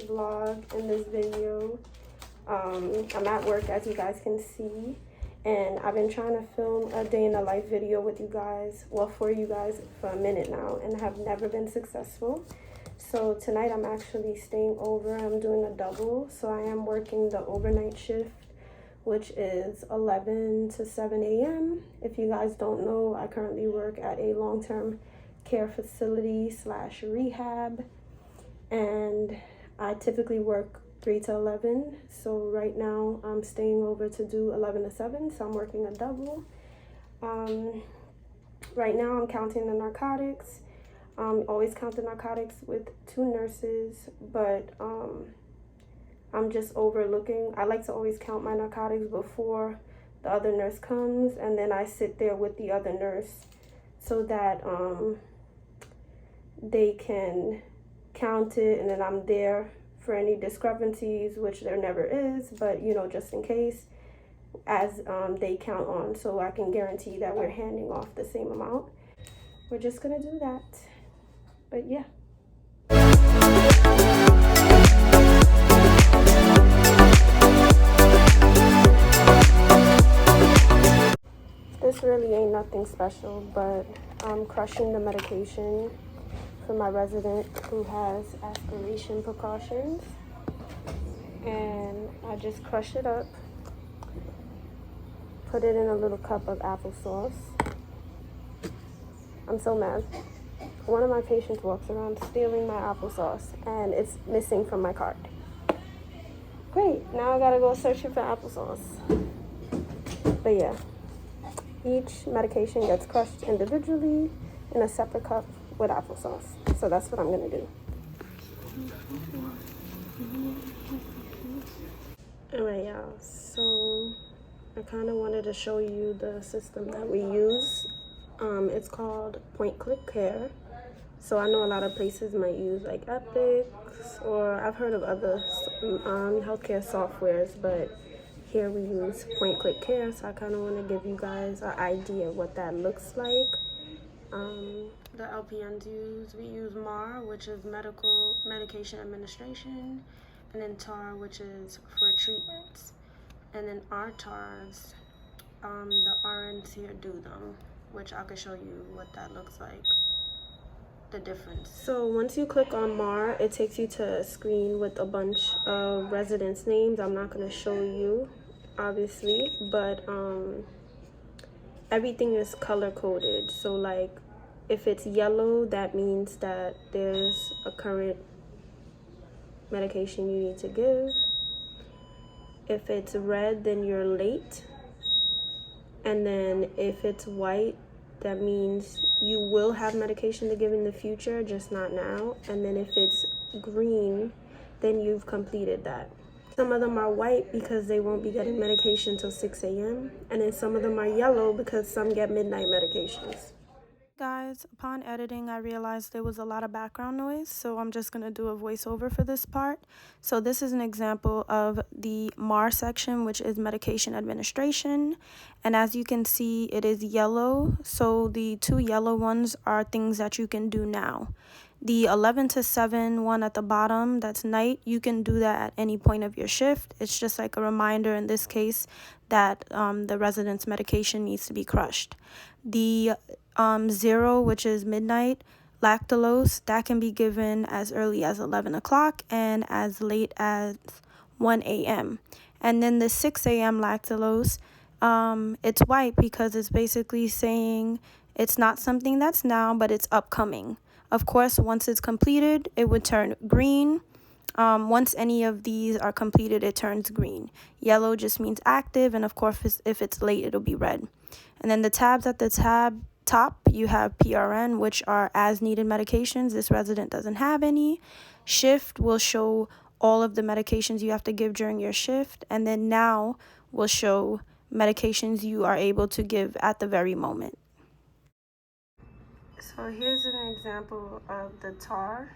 vlog, in this video. I'm at work, as you guys can see, and I've been trying to film a day in the life video with you guys, well, for you guys, for a minute now, and have never been successful. So tonight I'm actually staying over. I'm doing a double, so I am working the overnight shift, which is 11 to 7 a.m. If you guys don't know, I currently work at a long-term care facility / rehab, and I typically work 3 to 11. So right now I'm staying over to do 11 to 7, so I'm working a double. Right now I'm counting the narcotics. Always count the narcotics with 2 nurses, but I'm just overlooking. I like to always count my narcotics before the other nurse comes, and then I sit there with the other nurse so that they can count it, and then I'm there for any discrepancies, which there never is, but you know, just in case, as they count on, so I can guarantee that we're handing off the same amount. We're just gonna do that, but yeah. This really ain't nothing special, but I'm crushing the medication for my resident who has aspiration precautions, and I just crush it up, put it in a little cup of applesauce. I'm so mad. One of my patients walks around stealing my applesauce, and it's missing from my cart. Great, now I gotta go searching for applesauce. But yeah, each medication gets crushed individually in a separate cup with applesauce. So that's what I'm gonna do. Alright, y'all, so I kind of wanted to show you the system that we use. It's called Point Click Care. So I know a lot of places might use like Epics, or I've heard of other healthcare softwares, but here we use Point Click Care. So I kind of want to give you guys an idea of what that looks like. The LPNs we use MAR, which is medication administration, and then TAR, which is for treatments, and then our TARs, the RNs here do them, which I could show you what that looks like, the difference. So once you click on MAR, it takes you to a screen with a bunch of residents' names. I'm not going to show you, obviously, but everything is color coded. So like, if it's yellow, that means that there's a current medication you need to give. If it's red, then you're late. And then if it's white, that means you will have medication to give in the future, just not now. And then if it's green, then you've completed that. Some of them are white because they won't be getting medication till 6 a.m. And then some of them are yellow because some get midnight medications. Guys, upon editing, I realized there was a lot of background noise, so I'm just going to do a voiceover for this part. So this is an example of the MAR section, which is medication administration. And as you can see, it is yellow. So the 2 yellow ones are things that you can do now. The 11 to 7 one at the bottom, that's night, you can do that at any point of your shift. It's just like a reminder in this case that the resident's medication needs to be crushed. The 0, which is midnight, lactulose, that can be given as early as 11 o'clock and as late as 1 a.m. And then the 6 a.m. lactulose, it's white because it's basically saying it's not something that's now, but it's upcoming. Of course, once it's completed, it would turn green. Once any of these are completed, it turns green. Yellow just means active, and of course, if it's late, it'll be red. And then the tabs at the top, you have PRN, which are as needed medications. This resident doesn't have any. Shift will show all of the medications you have to give during your shift, and then now will show medications you are able to give at the very moment. So here's an example of the TAR.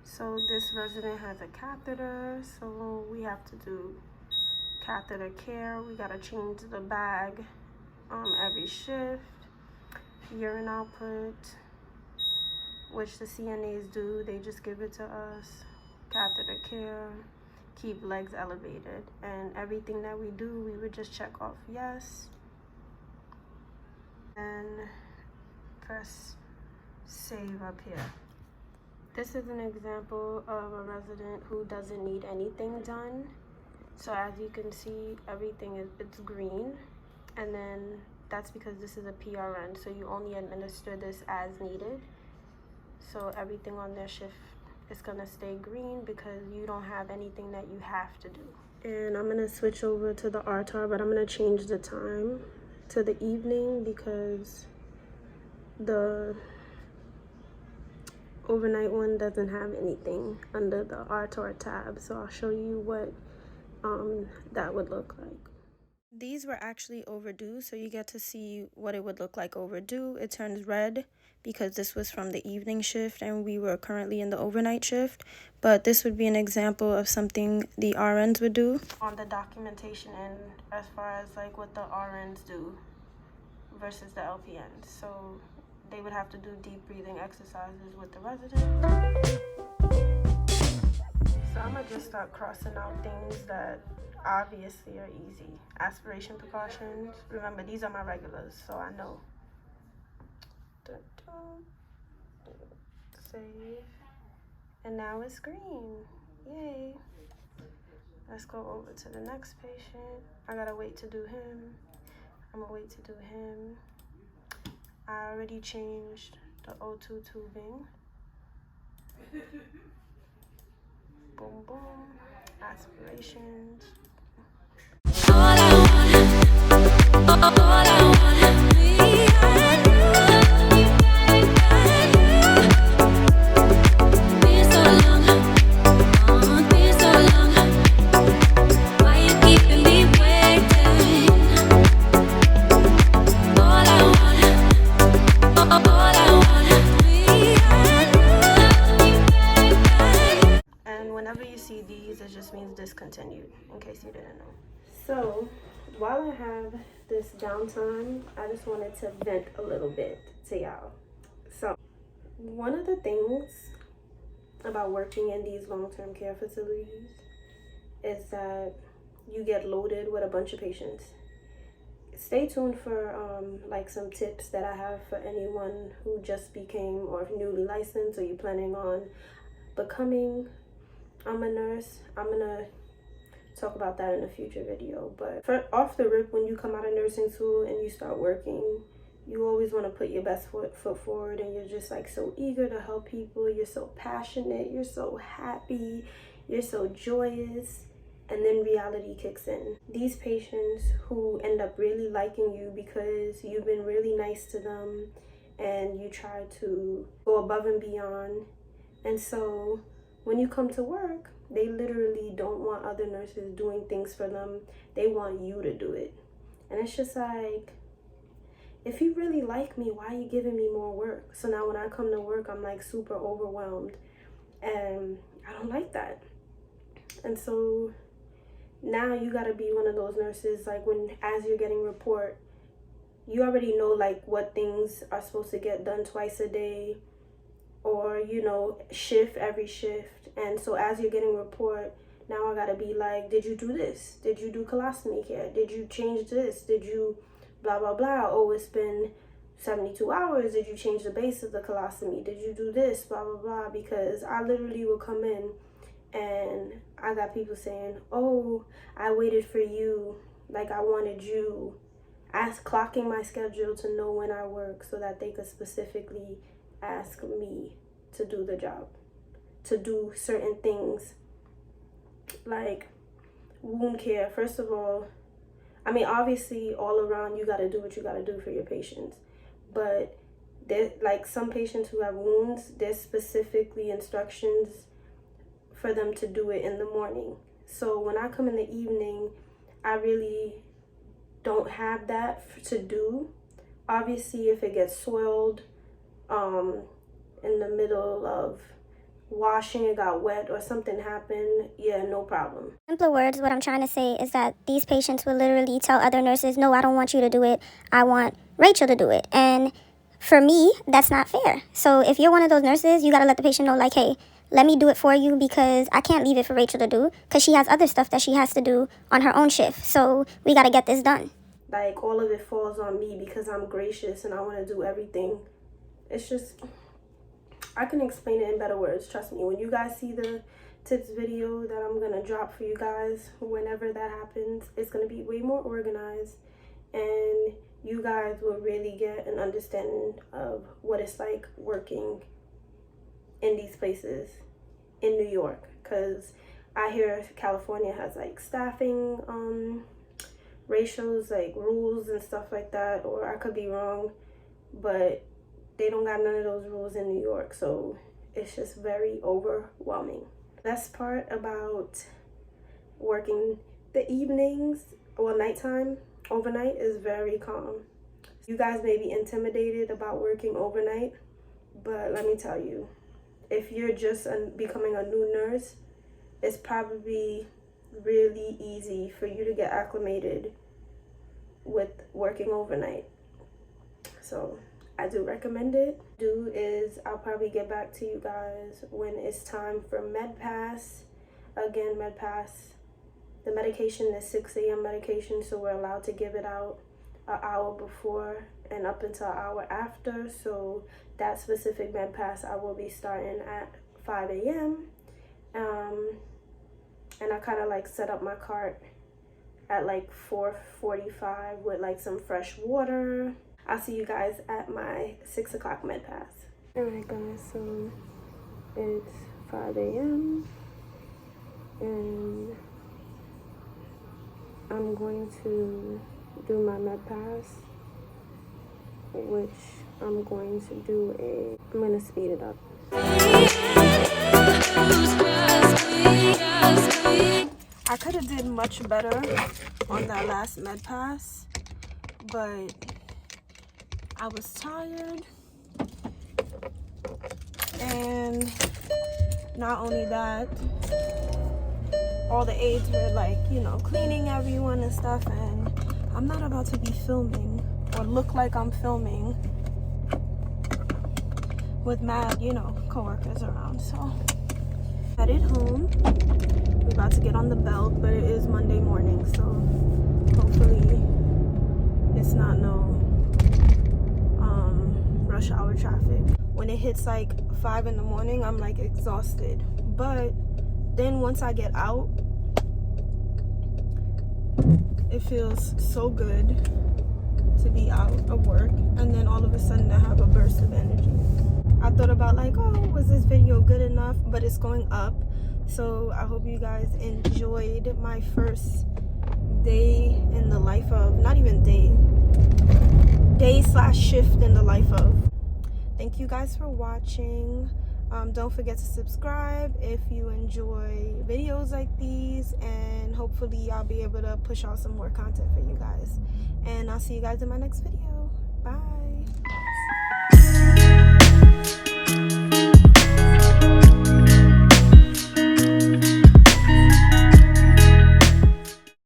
So this resident has a catheter, so we have to do catheter care. We gotta change the bag every shift. Urine output, which the CNAs do, they just give it to us. catheter care, keep legs elevated, and everything that we do, we would just check off yes, and press save up here. This is an example of a resident who doesn't need anything done. So as you can see, everything it's green, and then that's because this is a PRN, so you only administer this as needed. So everything on their shift is gonna stay green because you don't have anything that you have to do. And I'm gonna switch over to the RTAR, but I'm gonna change the time to the evening because the overnight one doesn't have anything under the RTAR tab. So I'll show you what that would look like. These were actually overdue, so you get to see what it would look like overdue. It turns red because this was from the evening shift and we were currently in the overnight shift, but this would be an example of something the RNs would do on the documentation and as far as like what the RNs do versus the LPNs. So they would have to do deep breathing exercises with the resident. So I'm gonna just start crossing out things that obviously are easy. Aspiration precautions. Remember, these are my regulars, so I know. Save. And now it's green. Yay. Let's go over to the next patient. I gotta wait to do him. I'm gonna wait to do him. I already changed the O2 tubing. Boom, boom. Aspirations. Discontinued, in case you didn't know. So while I have this downtime, I just wanted to vent a little bit to y'all. So one of the things about working in these long-term care facilities is that you get loaded with a bunch of patients. Stay tuned for like some tips that I have for anyone who just became or newly licensed or you're planning on becoming a nurse. I'm gonna talk about that in a future video, but off the rip, when you come out of nursing school and you start working, you always want to put your best foot forward, and you're just like so eager to help people. You're so passionate, you're so happy, you're so joyous, and then reality kicks in. These patients who end up really liking you because you've been really nice to them and you try to go above and beyond, and so when you come to work, they literally don't want other nurses doing things for them. They want you to do it. And it's just like, if you really like me, why are you giving me more work? So now when I come to work, I'm like super overwhelmed. And I don't like that. And so now you gotta be one of those nurses, like as you're getting report, you already know like what things are supposed to get done twice a day, or shift every shift. And so as you're getting report, now I gotta be like, did you do this? Did you do colostomy care? Did you change this? Did you blah blah blah? Oh, it's been 72 hours. Did you change the base of the colostomy? Did you do this? Blah blah blah. Because I literally will come in and I got people saying, oh, I waited for you, like I wanted you, clocking my schedule to know when I work so that they could specifically ask me to do the job, to do certain things like wound care. First of all, I mean, obviously all around you got to do what you got to do for your patients, but there, like some patients who have wounds, there's specifically instructions for them to do it in the morning. So when I come in the evening, I really don't have that to do. Obviously if it gets soiled in the middle of washing, it got wet or something happened, yeah, no problem. Simpler words, what I'm trying to say is that these patients will literally tell other nurses, no, I don't want you to do it, I want Rachel to do it. And for me, that's not fair. So if you're one of those nurses, you got to let the patient know, like, hey, let me do it for you because I can't leave it for Rachel to do because she has other stuff that she has to do on her own shift. So we got to get this done. Like, all of it falls on me because I'm gracious and I want to do everything. It's just, I can explain it in better words. Trust me. When you guys see the tips video that I'm going to drop for you guys, whenever that happens, it's going to be way more organized. And you guys will really get an understanding of what it's like working in these places in New York. Because I hear California has like staffing ratios, like rules and stuff like that, or I could be wrong, but they don't got none of those rules in New York, so it's just very overwhelming. Best part about working the evenings or nighttime overnight is very calm. You guys may be intimidated about working overnight, but let me tell you, if you're just becoming a new nurse, it's probably really easy for you to get acclimated with working overnight. So I do recommend it. I'll probably get back to you guys when it's time for MedPass. Again, MedPass, the medication is 6 a.m. medication, so we're allowed to give it out an hour before and up until an hour after. So that specific MedPass, I will be starting at 5 a.m. And I kind of like set up my cart at like 4:45 with like some fresh water. I'll see you guys at my 6 o'clock MedPass. Alright guys, so it's 5 a.m. and I'm going to do my MedPass, which I'm going to speed it up. I could have did much better on that last MedPass, but I was tired, and not only that, all the aides were like, cleaning everyone and stuff, and I'm not about to be filming or look like I'm filming with mad, coworkers around. So headed home. We're about to get on the belt, but it is Monday morning, so hopefully it's not no rush hour traffic. When it hits like 5 in the morning, I'm like exhausted, but then once I get out, it feels so good to be out of work, and then all of a sudden I have a burst of energy. I thought about like, oh, was this video good enough? But it's going up. So I hope you guys enjoyed my first day in the life of, not even day/shift in the life of. Thank you guys for watching. Don't forget to subscribe if you enjoy videos like these, and hopefully I'll be able to push out some more content for you guys. And I'll see you guys in my next video. Bye.